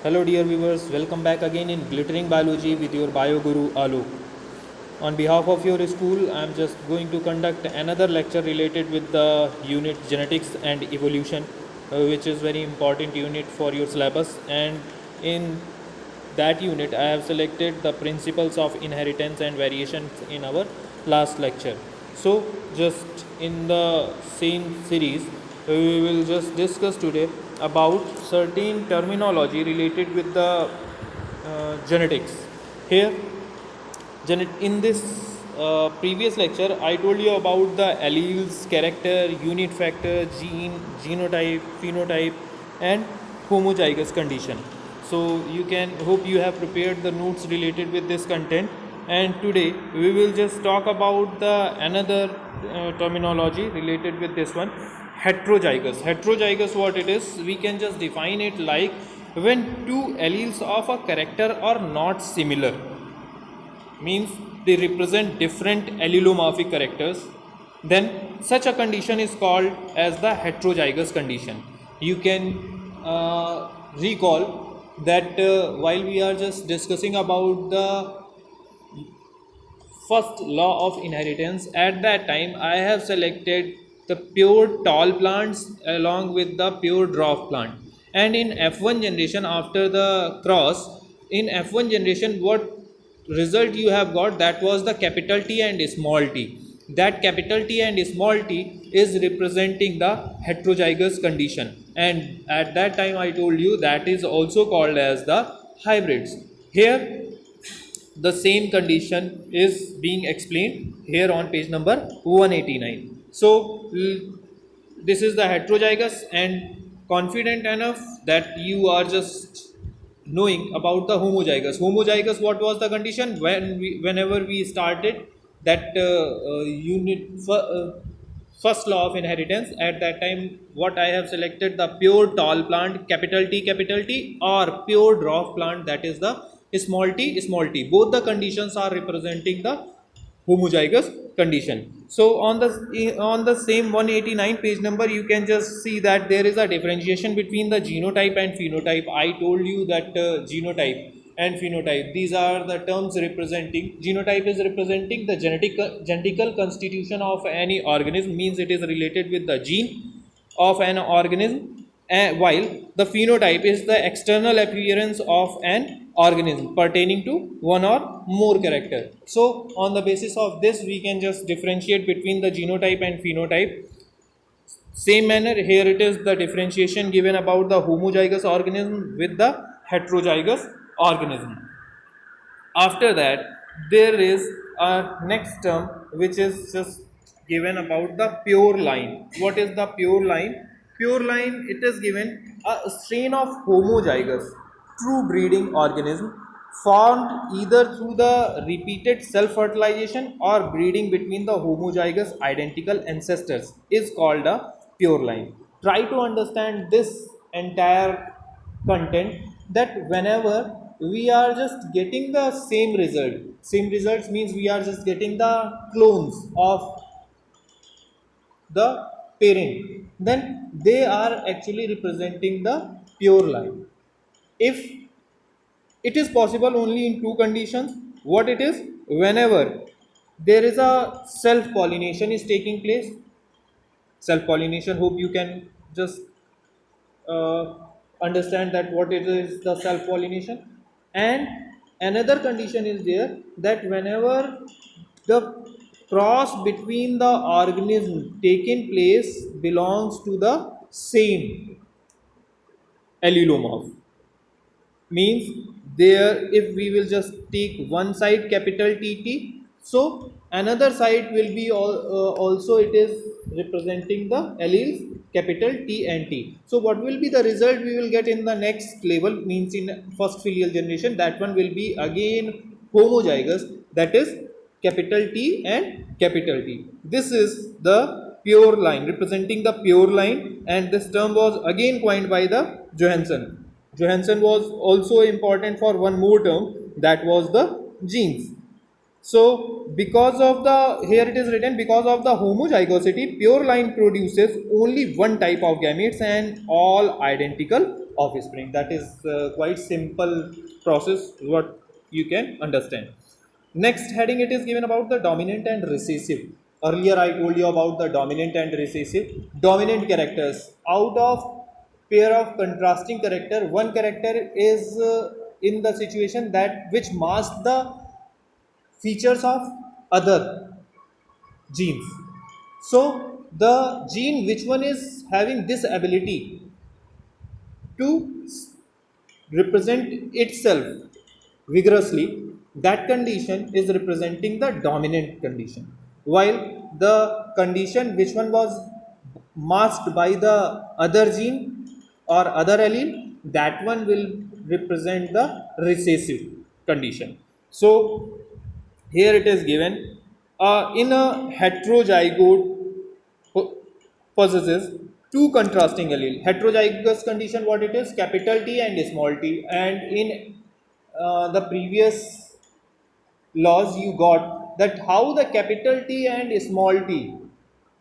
Hello dear viewers, welcome back again in Glittering Biology with your Bio Guru Alok. On behalf of your school, I am just going to conduct another lecture related with the unit Genetics and Evolution, which is very important unit for your syllabus. And in that unit, I have selected the principles of inheritance and variations in our last lecture. So, just in the same series, we will just discuss today about certain terminology related with the genetics. Here, in this previous lecture, I told you about the alleles, character, unit factor, gene, genotype, phenotype, and homozygous condition. So you can hope you have prepared the notes related with this content. And today we will just talk about the another terminology related with this one, heterozygous. Heterozygous, what it is? We can just define it like when two alleles of a character are not similar, means they represent different allelomorphic characters, then such a condition is called as the heterozygous condition. You can recall that while we are just discussing about the first law of inheritance, at that time I have selected the pure tall plants along with the pure dwarf plant. And in F1 generation, after the cross, in F1 generation, what result you have got, that was the capital T and small t. That capital T and small t is representing the heterozygous condition, and at that time I told you that is also called as the hybrids. Here the same condition is being explained here on page number 189. So this is the heterozygous, and confident enough that you are just knowing about the homozygous. Homozygous, what was the condition? Whenever we started that first law of inheritance, at that time what I have selected, the pure tall plant capital T, or pure dwarf plant, that is the small t. Both the conditions are representing the homozygous condition. So on the same 189 page number, you can just see that there is a differentiation between the genotype and phenotype. I told you that genotype and phenotype, these are the terms representing. Genotype is representing the genetical constitution of any organism, means it is related with the gene of an organism, while the phenotype is the external appearance of an organism pertaining to one or more character. So on the basis of this, we can just differentiate between the genotype and phenotype. Same manner, here it is the differentiation given about the homozygous organism with the heterozygous organism. After that, there is a next term which is just given about the pure line. What is the pure line? Pure line, it is given a strain of homozygous true breeding organism formed either through the repeated self-fertilization or breeding between the homozygous identical ancestors is called a pure line. Try to understand this entire content, that whenever we are just getting the same results means we are just getting the clones of the parent, then they are actually representing the pure line. If it is possible only in two conditions, what it is? Whenever there is a self pollination is taking place. Self pollination, hope you can just uh, understand that what it is, the self pollination. And another condition is there, that whenever the cross between the organism taken place belongs to the same allelomorph, means there, if we will just take one side capital tt, so another side will be also it is representing the alleles capital T and T. So what will be the result we will get in the next level, means in first filial generation, that one will be again homozygous, that is capital T and capital T. This is the pure line, representing the pure line, and this term was again coined by the Johansson. Johansson was also important for one more term, that was the genes. So because of the, here it is written, because of the homozygosity, pure line produces only one type of gametes and all identical offspring. That is quite simple process what you can understand. Next heading it is given about the dominant and recessive. Earlier I told you about the dominant and recessive. Dominant characters. Out of pair of contrasting character, one character is in the situation that which masks the features of other genes. So the gene which one is having this ability to represent itself vigorously, that condition is representing the dominant condition, while the condition which one was masked by the other gene or other allele, that one will represent the recessive condition. So here it is given, in a heterozygote possesses two contrasting allele. Heterozygous condition, what it is? Capital T and small t. And in the previous laws, you got that how the capital T and small t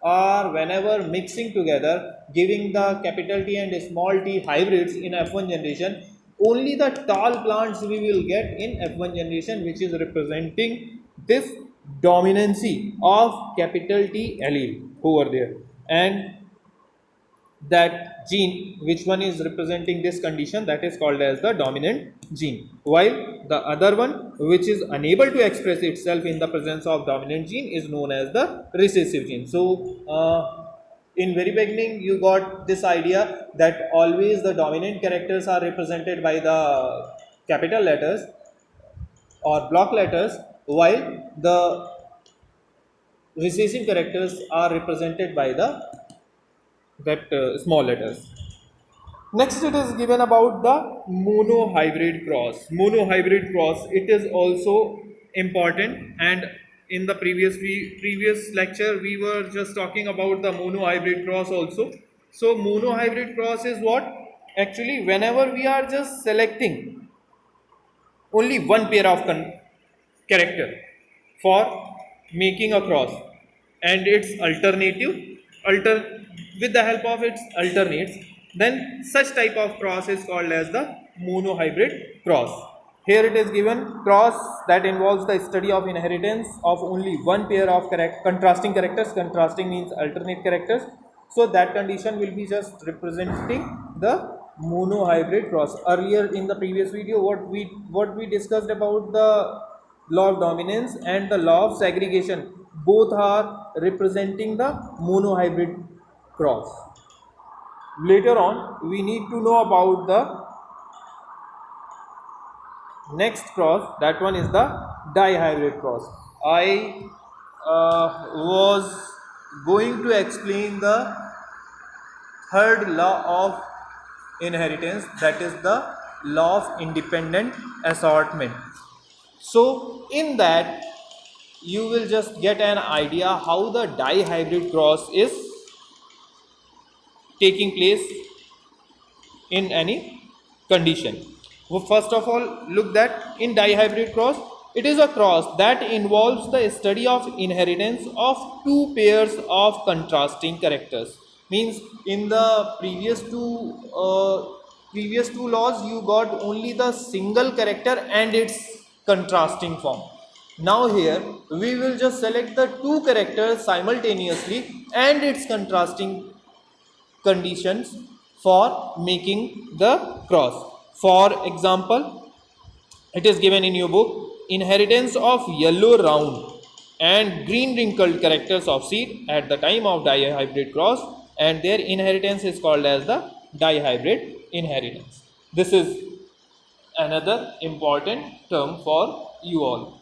are whenever mixing together, giving the capital T and small t hybrids in F1 generation. Only the tall plants we will get in F1 generation, which is representing this dominancy of capital T allele over there. And that gene which one is representing this condition, that is called as the dominant gene, while the other one which is unable to express itself in the presence of dominant gene is known as the recessive gene. So in very beginning you got this idea that always the dominant characters are represented by the capital letters or block letters, while the recessive characters are represented by the small letters. Next it is given about the monohybrid cross. Monohybrid cross, it is also important, and in the previous lecture we were just talking about the monohybrid cross also. So monohybrid cross is what? Actually whenever we are just selecting only one pair of character for making a cross and its alternative alter with the help of its alternates, then such type of cross is called as the monohybrid cross. Here it is given cross that involves the study of inheritance of only one pair of contrasting characters. Contrasting means alternate characters. So that condition will be just representing the monohybrid cross. Earlier in the previous video, what we discussed about the law of dominance and the law of segregation, both are representing the monohybrid cross. Later on we need to know about the next cross, that one is the dihybrid cross. I was going to explain the third law of inheritance, that is the law of independent assortment. So in that you will just get an idea how the dihybrid cross is taking place in any condition. Well, first of all, look that in dihybrid cross, it is a cross that involves the study of inheritance of two pairs of contrasting characters. Means in the previous two laws you got only the single character and its contrasting form. Now here we will just select the two characters simultaneously and its contrasting conditions for making the cross. For example, it is given in your book, inheritance of yellow round and green wrinkled characters of seed at the time of dihybrid cross, and their inheritance is called as the dihybrid inheritance. This is another important term for you all.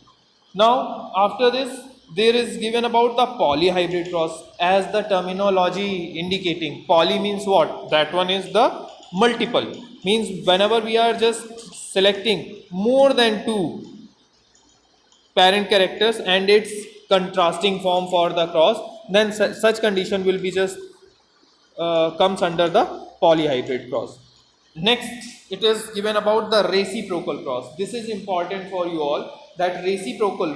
Now after this there is given about the polyhybrid cross, as the terminology indicating. Poly means what? That one is the multiple, means whenever we are just selecting more than two parent characters and its contrasting form for the cross, then such condition will be just comes under the polyhybrid cross. Next it is given about the reciprocal cross. This is important for you all, that reciprocal,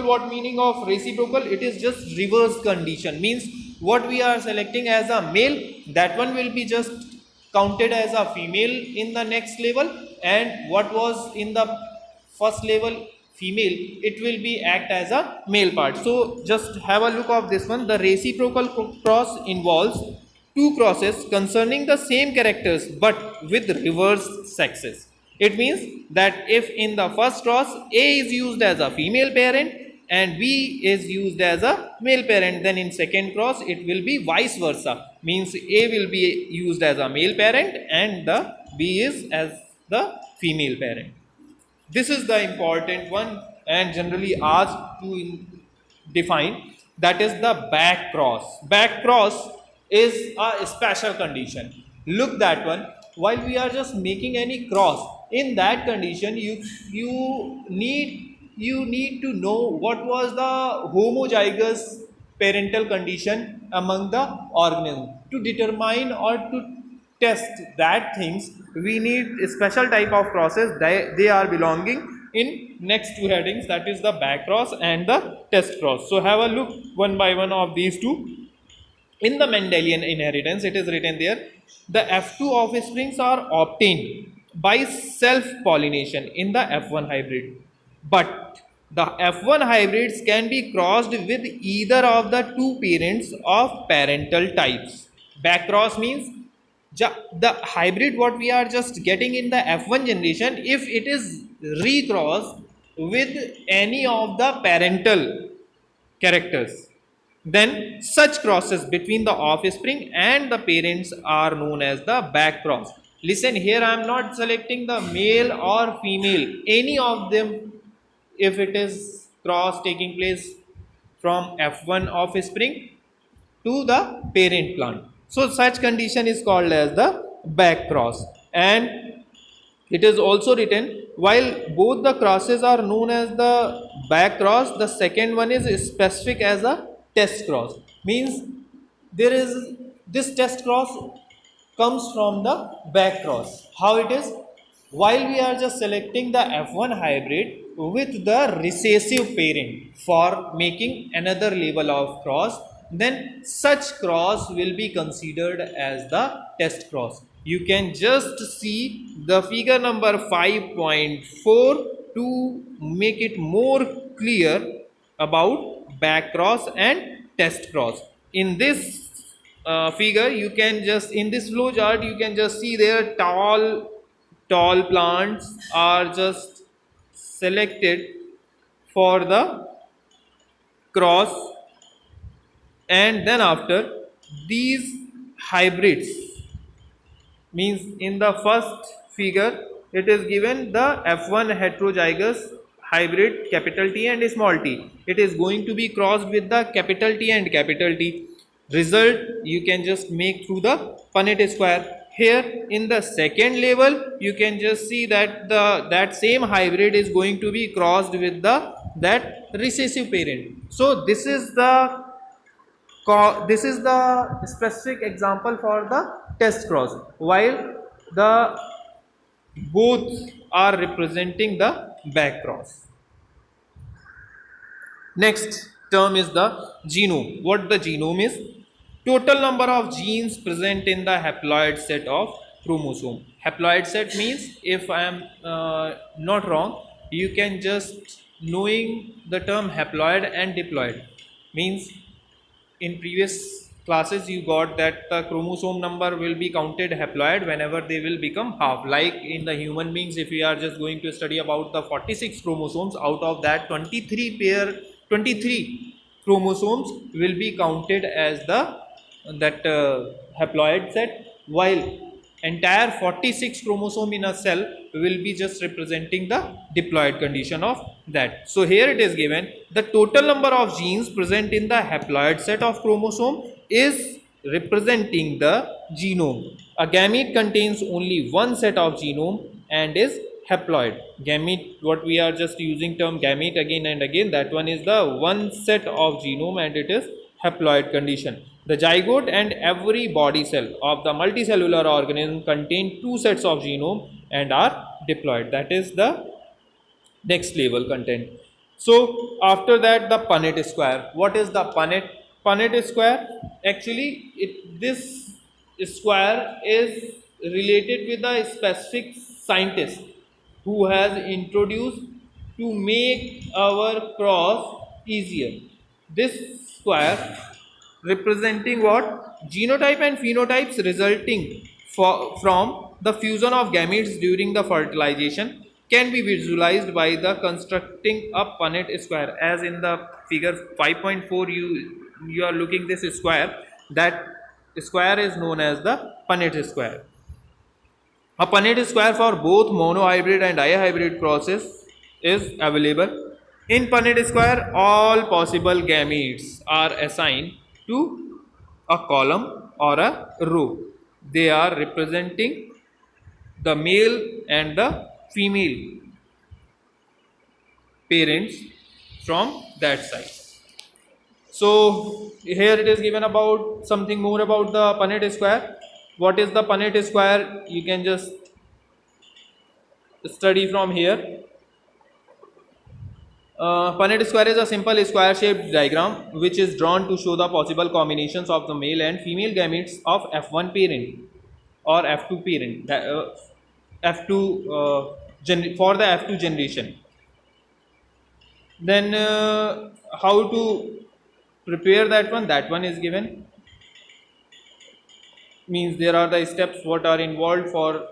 what meaning of reciprocal? It is just reverse condition, means what we are selecting as a male, that one will be just counted as a female in the next level, and what was in the first level female, it will be act as a male part. So just have a look of this one. The reciprocal cross involves two crosses concerning the same characters but with reversed sexes. It means that if in the first cross A is used as a female parent and B is used as a male parent, then in second cross it will be vice versa. Means A will be used as a male parent and the B is as the female parent. This is the important one and generally asked to define, that is the back cross. Back cross is a special condition. Look that one. While we are just making any cross, in that condition you need to know what was the homozygous parental condition among the organism. To determine or to test that things, we need a special type of crosses. They are belonging in next two headings, that is the back cross and the test cross. So have a look one by one of these two. In the Mendelian inheritance, it is written there, the F2 offsprings are obtained by self-pollination in the F1 hybrid. But the F1 hybrids can be crossed with either of the two parents of parental types. Back cross means the hybrid what we are just getting in the F1 generation, if it is recrossed with any of the parental characters, then such crosses between the offspring and the parents are known as the back cross. Listen here, I am not selecting the male or female, any of them. If it is cross taking place from F1 offspring to the parent plant, so such condition is called as the back cross. And it is also written, while both the crosses are known as the back cross, the second one is specific as a test cross. Means there is this test cross comes from the back cross. How it is? While we are just selecting the F1 hybrid with the recessive parent for making another level of cross, then such cross will be considered as the test cross. You can just see the figure number 5.4 to make it more clear about back cross and test cross. In this figure, you can just, in this flow chart, you can just see there tall plants are just selected for the cross, and then after these hybrids, means in the first figure it is given the F1 heterozygous hybrid capital T and small t, it is going to be crossed with the capital T and capital T. Result you can just make through the Punnett square. Here in the second level you can just see that that same hybrid is going to be crossed with that recessive parent. So this is the specific example for the test cross, while the both are representing the back cross. Next term is the genome. What the genome is? Total number of genes present in the haploid set of chromosome. Haploid set means, if I am not wrong, you can just knowing the term haploid and diploid, means in previous classes you got that the chromosome number will be counted haploid whenever they will become half. Like in the human beings, if we are just going to study about the 46 chromosomes, out of that 23 chromosomes will be counted as that haploid set, while entire 46 chromosome in a cell will be just representing the diploid condition of that. So here it is given, the total number of genes present in the haploid set of chromosome is representing the genome. A gamete contains only one set of genome and is haploid. Gamete, what we are just using term gamete again and again, that one is the one set of genome and it is haploid condition. The zygote and every body cell of the multicellular organism contain two sets of genome and are diploid. That is the next level content. So after that, the Punnett square. What is the Punnett square? Actually, this square is related with a specific scientist who has introduced to make our cross easier. This square representing what? Genotype and phenotypes resulting from the fusion of gametes during the fertilization can be visualized by the constructing a Punnett square. As in the figure 5.4 you are looking this square, that square is known as the Punnett square. A Punnett square for both monohybrid and dihybrid crosses is available. In Punnett square, all possible gametes are assigned to a column or a row. They are representing the male and the female parents from that side. So here it is given about something more about the Punnett square. What is the Punnett square? You can just study from here. Punnett square is a simple square shaped diagram which is drawn to show the possible combinations of the male and female gametes of F1 parent or F2 parent, for the F2 generation. Then how to prepare that one? That one is given. Means there are the steps what are involved for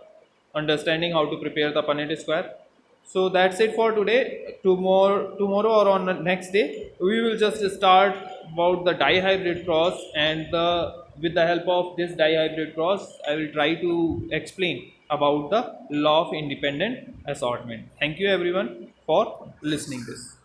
understanding how to prepare the Punnett square. So that's it for today. Tomorrow or on the next day, we will just start about the dihybrid cross, and with the help of this dihybrid cross, I will try to explain about the law of independent assortment. Thank you everyone for listening this.